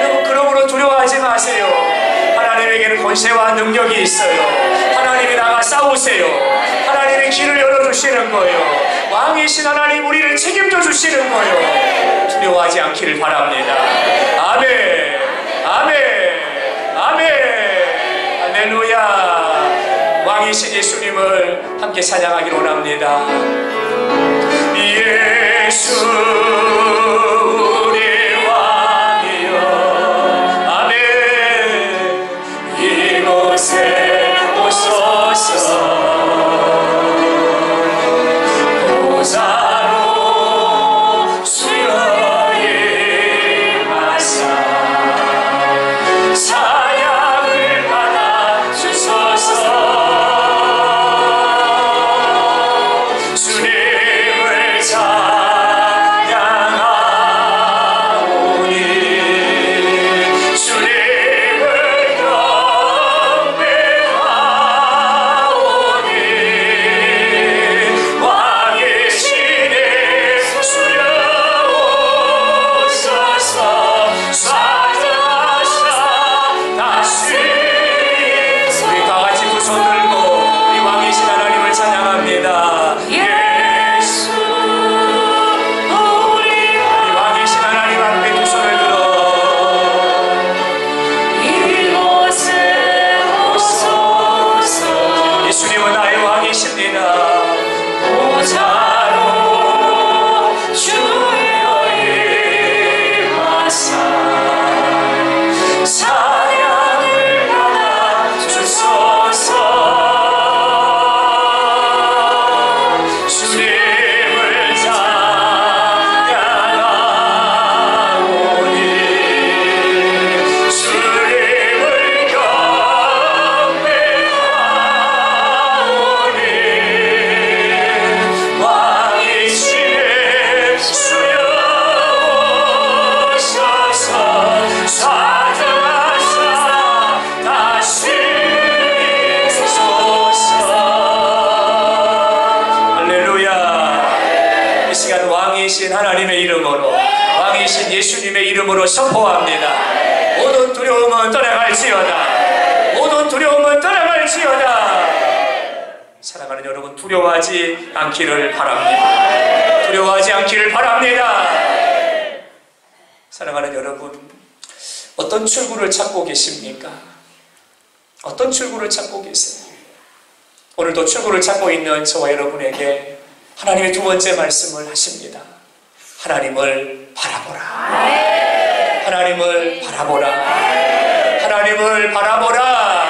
여러분, 그러므로 두려워하지 마세요. 하나님에게는 권세와 능력이 있어요. 하나님이 나가 싸우세요. 하나님이 길을 열어주시는 거예요. 왕이신 하나님, 우리를 책임져 주시는 거예요. 두려워하지 않기를 바랍니다. 아멘. 아멘. 아멘. 할렐루야. 왕이신 예수님을 함께 찬양하기를 원합니다. 예수 우리 왕이여. 아멘. 이곳에 오소서. 보좌로 주여 임하사 찬양을 받아 주소서. 주님을 찬양하오니 주님을 경배하오니 왕이시네 주여 오소서. 사자사 다스리소서. 우리 다같이 두 손 들고 우리 왕이신 하나님을 찬양합니다. 예수 우리 왕이신 하나님 앞에 두 손을 들어 이곳에 오소서. 예수님은 나의 왕이십니다. 보좌로 주여 임하사 찬양을 받아 주소서. 주님을 찬양하오니 주님을 경배하오니 왕이시네 주여 오소서. 사자사 다스리소서. 할렐루야. 이 시간 왕이신 하나님의 이름으로, 왕이신 예수님의 이름으로 선포합니다. 모든 두려움은 떠나갈지어다. 모든 두려움은 떠나갈지어다. 사랑하는 여러분, 두려워하지 않기를 바랍니다. 두려워하지 않기를 바랍니다. 사랑하는 여러분, 어떤 출구를 찾고 계십니까? 어떤 출구를 찾고 계세요? 오늘도 출구를 찾고 있는 저와 여러분에게 하나님의 두 번째 말씀을 하십니다. 하나님을 바라보라. 하나님을 바라보라. 하나님을 바라보라.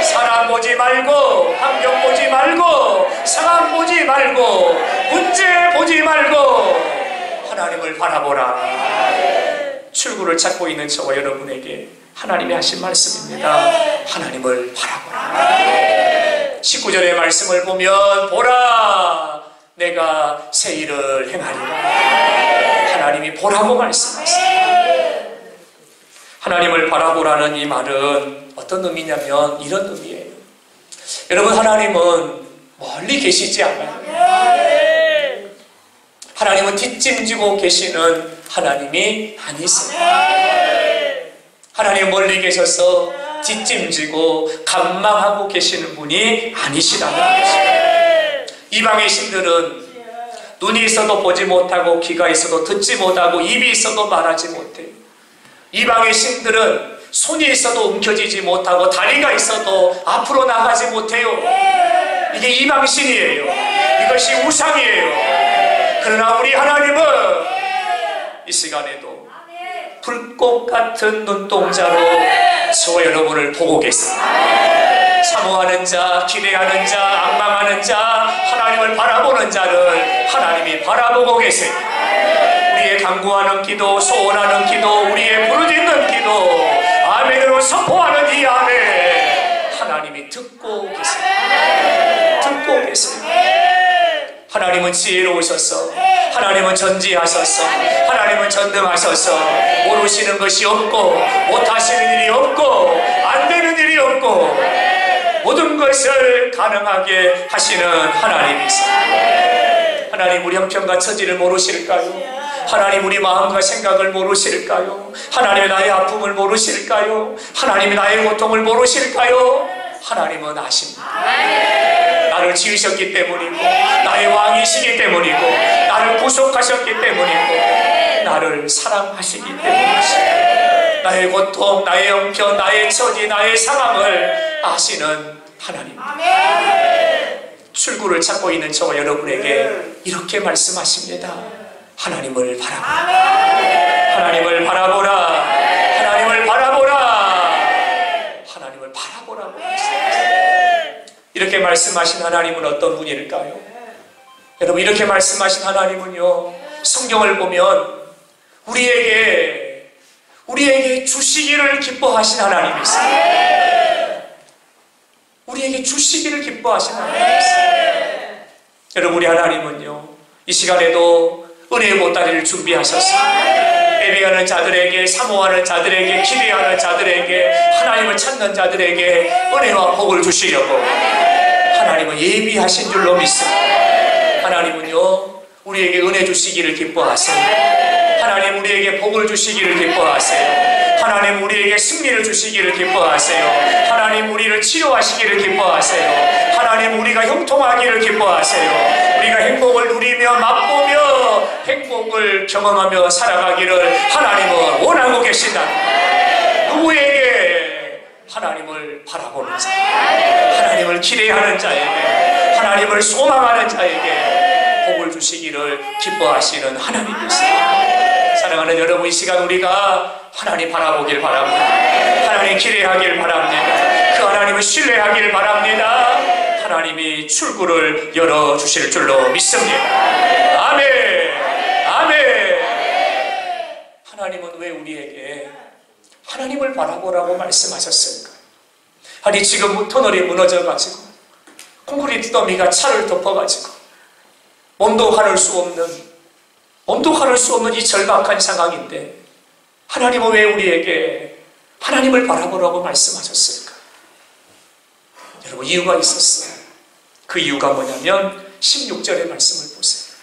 사람 보지 말고, 환경 보지 말고, 상황 보지 말고, 문제 보지 말고 하나님을 바라보라. 출구를 찾고 있는 저와 여러분에게 하나님이 하신 말씀입니다. 하나님을 바라보라. 19절의 말씀을 보면, 보라 내가 새 일을 행하리라. 하나님이 보라고 말씀하세요. 하나님을 바라보라는 이 말은 어떤 의미냐면 이런 의미예요. 여러분, 하나님은 멀리 계시지 않아요. 하나님은 뒷짐지고 계시는 하나님이 아니세요. 하나님 멀리 계셔서 뒷짐지고 감망하고 계시는 분이 아니시라는 것이죠. 이방의 신들은 눈이 있어도 보지 못하고 귀가 있어도 듣지 못하고 입이 있어도 말하지 못해요. 이방의 신들은 손이 있어도 움켜쥐지 못하고 다리가 있어도 앞으로 나가지 못해요. 이게 이방신이에요. 이것이 우상이에요. 그러나 우리 하나님은 이 시간에도 불꽃 같은 눈동자로 저와 여러분을 보고 계십니다. 사모하는 자, 기대하는 자, 앙망하는 자, 하나님을 바라보는 자를 하나님이 바라보고 계세요. 우리의 간구하는 기도, 소원하는 기도, 우리의 부르짖는 기도, 아멘으로 선포하는 이 안에 하나님이 듣고 계세요. 듣고 계세요. 하나님은 지혜로우셔서, 하나님은 전지하셔서, 하나님은 전능하셔서 모르시는 것이 없고 못하시는 일이 없고 안 되는 일이 없고 모든 것을 가능하게 하시는 하나님이세요. 하나님, 우리 형편과 처지를 모르실까요? 하나님, 우리 마음과 생각을 모르실까요? 하나님의 나의 아픔을 모르실까요? 하나님의 나의 고통을 모르실까요? 하나님은 아십니다. 나를 지으셨기 때문이고, 나의 왕이시기 때문이고, 나를 구속하셨기 때문이고, 나를 사랑하시기 때문이시고, 나의 고통, 나의 형편, 나의 처지, 나의 상황을 아시는 하나님. 출구를 찾고 있는 저와 여러분에게 이렇게 말씀하십니다. 하나님을 바라보라. 하나님을 바라보라. 하나님을 바라보라. 하나님을 바라보라고 말씀하십니다. 이렇게 말씀하신 하나님은 어떤 분일까요? 여러분, 이렇게 말씀하신 하나님은요, 성경을 보면 우리에게 주시기를 기뻐하신 하나님이세요. 우리에게 주시기를 기뻐하신 하나님이세요. 여러분, 우리 하나님은요, 이 시간에도 은혜의 보따리를 준비하셔서 예배하는 자들에게, 사모하는 자들에게, 기대하는 자들에게, 하나님을 찾는 자들에게 은혜와 복을 주시려고 하나님은 예비하신 줄로 믿습니다. 하나님은요, 우리에게 은혜 주시기를 기뻐하세요. 하나님, 우리에게 복을 주시기를 기뻐하세요. 하나님, 우리에게 승리를 주시기를 기뻐하세요. 하나님, 우리를 치료하시기를 기뻐하세요. 하나님, 우리가 형통하기를 기뻐하세요. 우리가 행복을 누리며 맛보며 행복을 경험하며 살아가기를 하나님은 원하고 계신다. 누구에게? 하나님을 바라보는 자, 하나님을 기대하는 자에게, 하나님을 소망하는 자에게 복을 주시기를 기뻐하시는 하나님이세요. 사랑하는 여러분, 이 시간 우리가 하나님 바라보길 바랍니다. 하나님 기대하길 바랍니다. 그 하나님을 신뢰하길 바랍니다. 하나님이 출구를 열어주실 줄로 믿습니다. 아멘. 아멘. 하나님은 왜 우리에게 하나님을 바라보라고 말씀하셨을까요? 아니, 지금 터널이 무너져가지고 콘크리트 더미가 차를 덮어가지고 몸도 가눌 수 없는 이 절박한 상황인데 하나님은 왜 우리에게 하나님을 바라보라고 말씀하셨을까? 여러분, 이유가 있었어요. 그 이유가 뭐냐면 16절의 말씀을 보세요.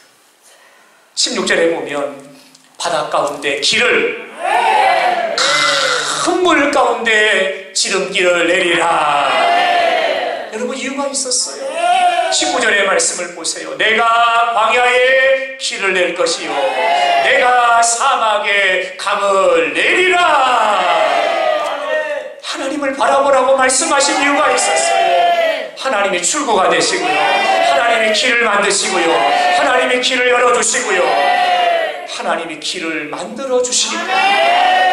16절에 보면 바다 가운데 길을, 큰 물 가운데 지름길을 내리라. 여러분, 이유가 있었어요. 19절의 말씀을 보세요. 내가 광야에 길을 낼 것이요 내가 사막에 강을 내리라. 하나님을 바라보라고 말씀하신 이유가 있었어요. 하나님이 출구가 되시고요, 하나님이 길을 만드시고요, 하나님이 길을 열어주시고요, 하나님이 길을 만들어주시기 때문에.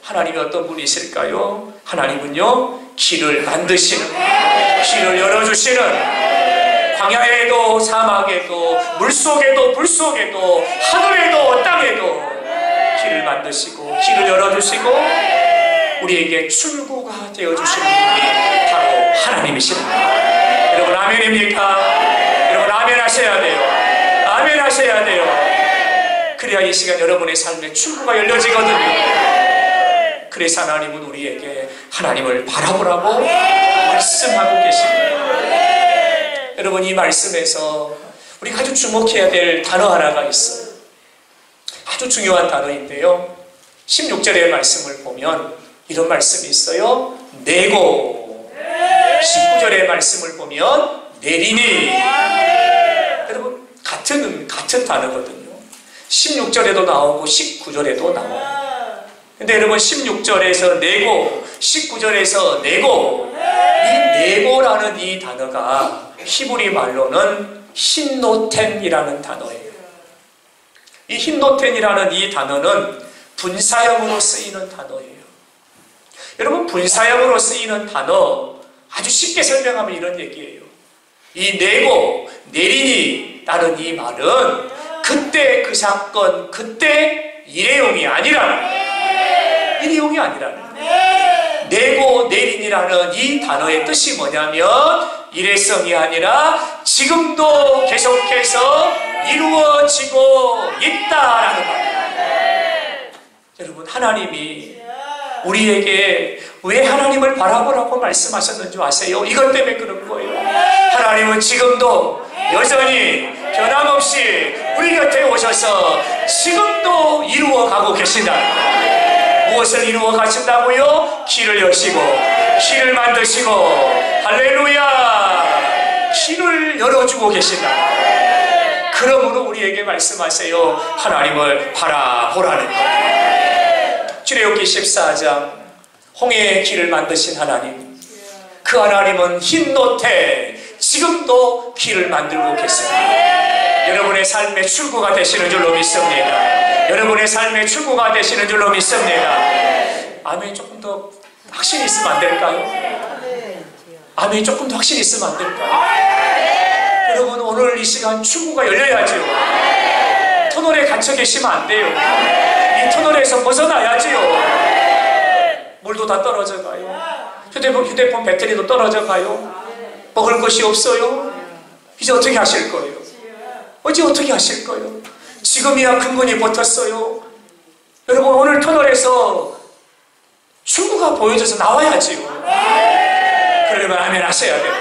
하나님이 어떤 분이실까요? 하나님은요, 길을 만드시는, 길을 열어주시는, 광야에도 사막에도 물속에도 불속에도 하늘에도 땅에도 길을 만드시고 길을 열어주시고 우리에게 출구가 되어주시는 분이 바로 하나님이십니다. 여러분, 아멘입니까? 여러분, 아멘 하셔야 돼요. 아멘 하셔야 돼요. 그래야 이 시간 여러분의 삶에 출구가 열려지거든요. 그래서 하나님은 우리에게 하나님을 바라보라고 말씀하고 계십니다. 여러분, 이 말씀에서 우리가 아주 주목해야 될 단어 하나가 있어요. 아주 중요한 단어인데요, 16절의 말씀을 보면 이런 말씀이 있어요. 내고. 19절의 말씀을 보면 내리니. 여러분, 같은 단어거든요. 16절에도 나오고 19절에도 나와요. 근데 여러분, 16절에서 내고, 19절에서 내고, 이 내고라는 이 단어가 히브리 말로는 힌노텐이라는 단어예요. 이 힌노텐이라는 이 단어는 분사형으로 쓰이는 단어예요. 여러분, 분사형으로 쓰이는 단어 아주 쉽게 설명하면 이런 얘기예요. 이 내고, 내리니 라는 이 말은 그때 그 사건, 그때 일회용이 아니라, 일회용이 아니라, 내고 내린이라는 이 단어의 뜻이 뭐냐면 일회성이 아니라 지금도 계속해서 이루어지고 있다라는 말이에요. 여러분, 하나님이 우리에게 왜 하나님을 바라보라고 말씀하셨는 줄 아세요? 이것 때문에 그런 거예요. 하나님은 지금도 여전히 변함없이 우리 곁에 오셔서 지금도 이루어가고 계신다. 무엇을 이루어 가신다고요? 길을 여시고, 길을 만드시고, 할렐루야! 길을 열어주고 계신다. 그러므로 우리에게 말씀하세요. 하나님을 바라보라는 거예요. 출애굽기 14장, 홍해의 길을 만드신 하나님, 그 하나님은 흰노태, 지금도 길을 만들고 계십니다. 여러분의 삶의 출구가 되시는 줄로 믿습니다. 여러분의 삶의 출구가 되시는 줄로 믿습니다. 아멘. 조금 더 확신이 있으면 안 될까요? 아멘. 조금 더 확신이 있으면 안 될까요? 여러분, 오늘 이 시간 출구가 열려야지요. 터널에 갇혀 계시면 안 돼요. 이 터널에서 벗어나야지요. 물도 다 떨어져 가요. 휴대폰 배터리도 떨어져 가요. 먹을 것이 없어요. 이제 어떻게 하실 거예요? 어제 어떻게 하실 거예요? 지금이야 근근히 버텼어요. 여러분, 오늘 터널에서 출구가 보여져서 나와야지요. 그러려면 아멘 하셔야 돼요.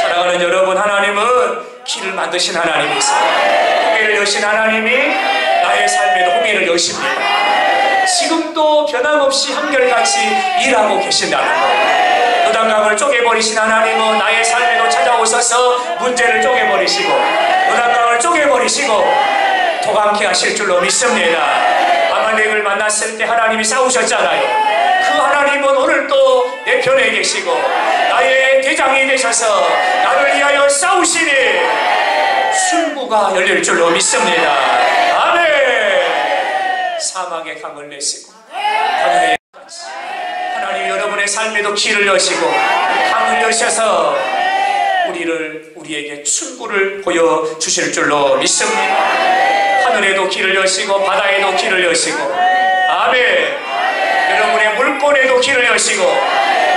사랑하는 여러분, 하나님은 길을 만드신 하나님이세요. 홍해를 여신 하나님이 나의 삶에도 홍해를 여십니다. 지금도 변함없이 한결같이 일하고 계신다는 거예요. 요단강을 쪼개버리신 하나님은 나의 삶에도 찾아오셔서 문제를 쪼개버리시고, 요단강을 쪼개버리시고 도감케 하실 줄로 믿습니다. 아말렉을 만났을 때 하나님이 싸우셨잖아요. 그 하나님은 오늘도 내 편에 계시고 나의 대장이 되셔서 나를 위하여 싸우시니 출구가 열릴 줄로 믿습니다. 아멘. 사막의 강을 내시고 하늘의 하나님, 여러분의 삶에도 길을 여시고 강을 여셔서 우리에게 출구를 보여주실 줄로 믿습니다. 하늘에도 길을 여시고 바다에도 길을 여시고, 아멘. 여러분의 물권에도 길을 여시고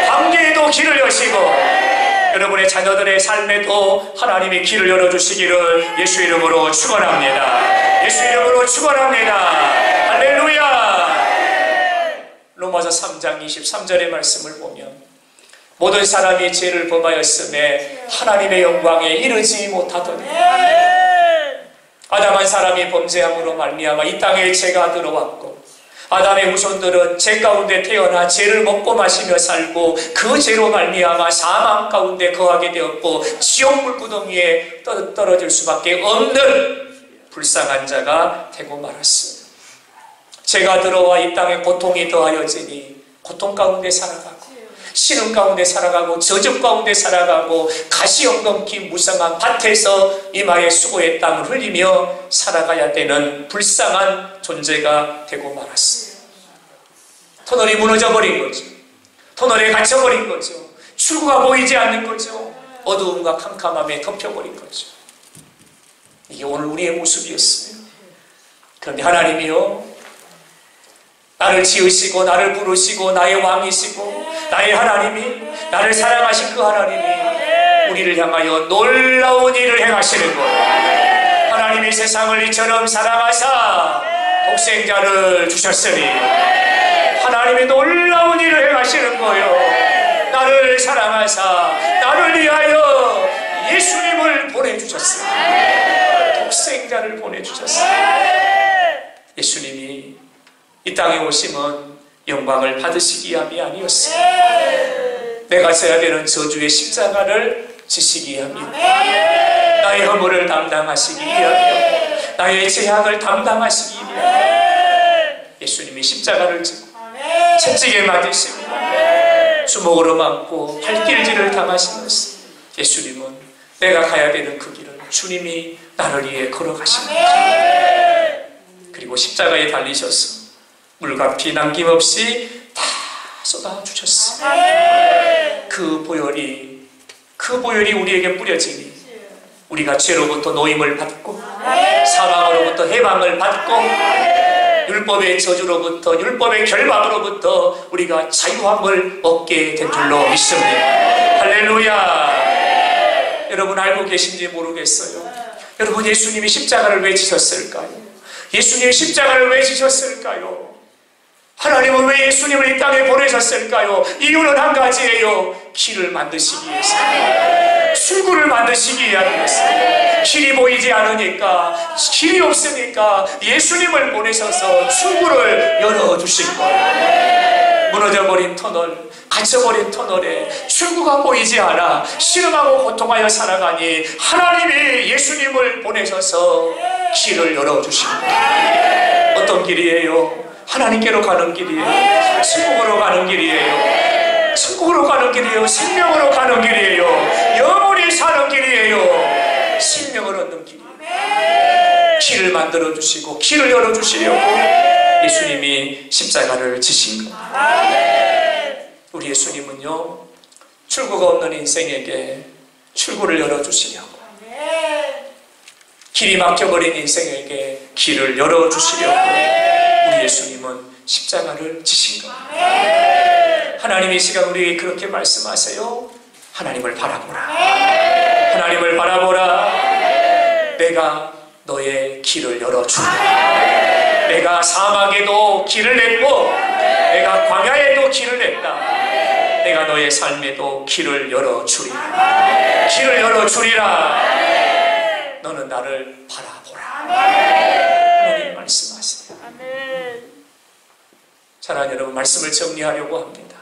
관계에도 길을 여시고 여러분의 자녀들의 삶에도 하나님이 길을 열어주시기를 예수 이름으로 축원합니다. 예수 이름으로 축원합니다. 할렐루야. 로마서 3장 23절의 말씀을 보면 모든 사람이 죄를 범하였음에 하나님의 영광에 이르지 못하더니 아담 한 사람이 범죄함으로 말미암아 이 땅에 죄가 들어왔고 아담의 후손들은 죄 가운데 태어나 죄를 먹고 마시며 살고 그 죄로 말미암아 사망 가운데 거하게 되었고 지옥 물구덩이에 떨어질 수밖에 없는 불쌍한 자가 되고 말았습니다. 죄가 들어와 이 땅에 고통이 더하여지니 고통 가운데 살아가고 신음 가운데 살아가고 저주 가운데 살아가고 가시엉금기 무성한 밭에서 이마에 수고의 땀을 흘리며 살아가야 되는 불쌍한 존재가 되고 말았습니다. 터널이 무너져버린 거죠. 터널에 갇혀버린 거죠. 출구가 보이지 않는 거죠. 어두움과 캄캄함에 덮여버린 거죠. 이게 오늘 우리의 모습이었어요. 그런데 하나님이요, 나를 지으시고 나를 부르시고 나의 왕이시고 나의 하나님이, 나를 사랑하신 그 하나님이 우리를 향하여 놀라운 일을 행하시는 거예요. 하나님이 세상을 이처럼 사랑하사 독생자를 주셨으니 하나님이 놀라운 일을 행하시는 거요. 나를 사랑하사 나를 위하여 예수님을 보내주셨어요. 독생자를 보내주셨어요. 예수님이 이 땅에 오심은 영광을 받으시기 위함이 아니었어요. 내가 져야 되는 저주의 십자가를 지시기 위함이요, 나의 허물을 담당하시기 위함이요, 나의 재앙을 담당하시기 위함. 예수님이 십자가를 지고 채찍에 맞으시고 주먹으로 맞고 발길질을 당하시면서 예수님은 내가 가야 되는 그 길을 주님이 나를 위해 걸어가십니다. 그리고 십자가에 달리셔서 물과 피 남김없이 다 쏟아주셨어요. 그 보혈이 우리에게 뿌려지니 우리가 죄로부터 노임을 받고 사망으로부터 해방을 받고 율법의 저주로부터, 율법의 결박으로부터 우리가 자유함을 얻게 된 줄로 믿습니다. 할렐루야. 여러분 알고 계신지 모르겠어요. 여러분 예수님이 십자가를 왜 지셨을까요? 예수님이 십자가를 왜 지셨을까요? 하나님은 왜 예수님을 이 땅에 보내셨을까요? 이유는 한 가지예요. 길을 만드시기 위해서, 출구를 만드시기 위해서. 길이 보이지 않으니까, 길이 없으니까 예수님을 보내셔서 출구를 열어주신 거예요. 무너져버린 터널, 갇혀버린 터널에 출구가 보이지 않아 신음하고 고통하여 살아가니 하나님이 예수님을 보내셔서 길을 열어주신 거예요. 어떤 길이에요? 하나님께로 가는 길이에요. 천국으로 가는 길이에요. 천국으로 가는 길이에요. 생명으로 가는 길이에요. 영원히 사는 길이에요. 생명을 얻는 길이에요. 길을 만들어주시고 길을 열어주시려고 예수님이 십자가를 지신 겁니다. 우리 예수님은요, 출구가 없는 인생에게 출구를 열어주시려고, 길이 막혀버린 인생에게 길을 열어주시려고 우리 예수님은 십자가를 지신 겁니다. 하나님이 이 시간 우리에게 그렇게 말씀하세요. 하나님을 바라보라. 하나님을 바라보라. 내가 너의 길을 열어주리라. 내가 사막에도 길을 냈고 내가 광야에도 길을 냈다. 내가 너의 삶에도 길을 열어주리라. 길을 열어주리라. 너는 나를 바라보라. 하나님 말씀하세요. 사랑하는 여러분, 말씀을 정리하려고 합니다.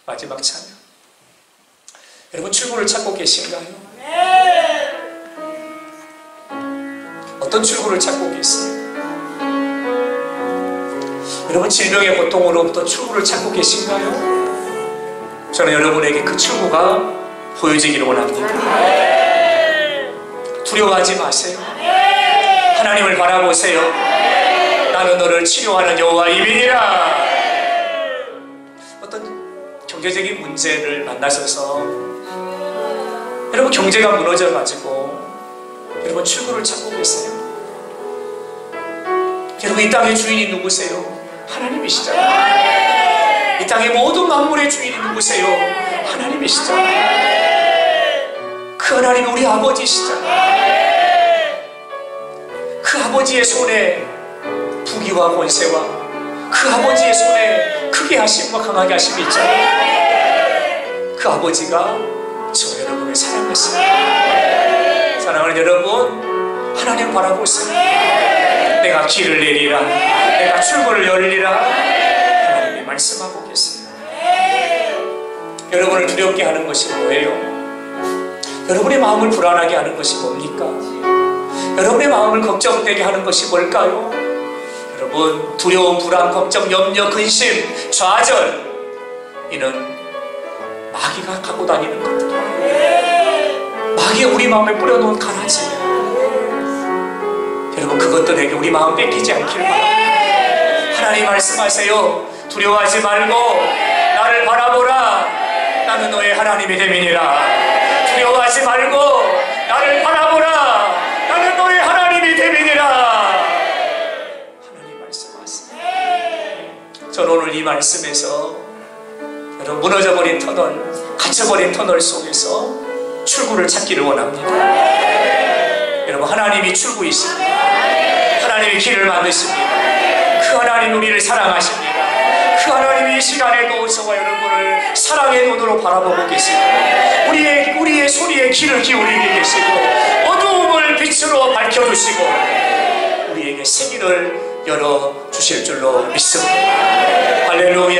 마지막 찬양. 여러분 출구를 찾고 계신가요? 어떤 출구를 찾고 계세요? 여러분 질병의 고통으로부터 출구를 찾고 계신가요? 저는 여러분에게 그 출구가 보여지기를 원합니다. 두려워하지 마세요. 하나님을 바라보세요. 나는 너를 치료하는 여호와 이민이라. 어떤 경제적인 문제를 만나셔서 여러분 경제가 무너져가지고 여러분 출구를 찾고 계세요. 여러분 이 땅의 주인이 누구세요? 하나님이시잖아요. 이 땅의 모든 만물의 주인이 누구세요? 하나님이시잖아요. 그 하나님이 우리 아버지시잖아요. 그 아버지의 손에 부귀와 권세와 그 아버지의 손에 크게 하심과 강하게 하심이 있잖아요. 그 아버지가 저 여러분을 사랑하십니다. 사랑하는 여러분, 하나님 바라보세요. 내가 길을 내리라, 내가 출구를 열리라. 하나님이 말씀하고 계세요. 여러분을 두렵게 하는 것이 뭐예요? 여러분의 마음을 불안하게 하는 것이 뭡니까? 여러분의 마음을 걱정되게 하는 것이 뭘까요? 여러분, 두려움, 불안, 걱정, 염려, 근심, 좌절, 이는 마귀가 갖고 다니는 것들이에요. 마귀가 우리 마음에 뿌려놓은 가라지예요. 여러분, 그것들에게 우리 마음 뺏기지 않길 바랍니다. 하나님 말씀하세요. 두려워하지 말고 나를 바라보라. 나는 너의 하나님이 됨이니라. 두려워하지 말고 나를 바라보라. 나는 너의 하나님이 됨이니라. 하나님 말씀하세요. 저는 오늘 이 말씀에서 여러분 무너져버린 터널, 갇혀버린 터널 속에서 출구를 찾기를 원합니다. 여러분, 하나님이 출구이십니다. 하나님이 길을 만드십니다. 그 하나님 우리를 사랑하십니다. 그 하나님이 이 시간에도 저와 여러분을 사랑의 눈으로 바라보고 계시고 우리의 소리에 귀를 기울이게 계시고 어두움을 빛으로 밝혀주시고 우리에게 생기를 열어주실 줄로 믿습니다. 할렐루야.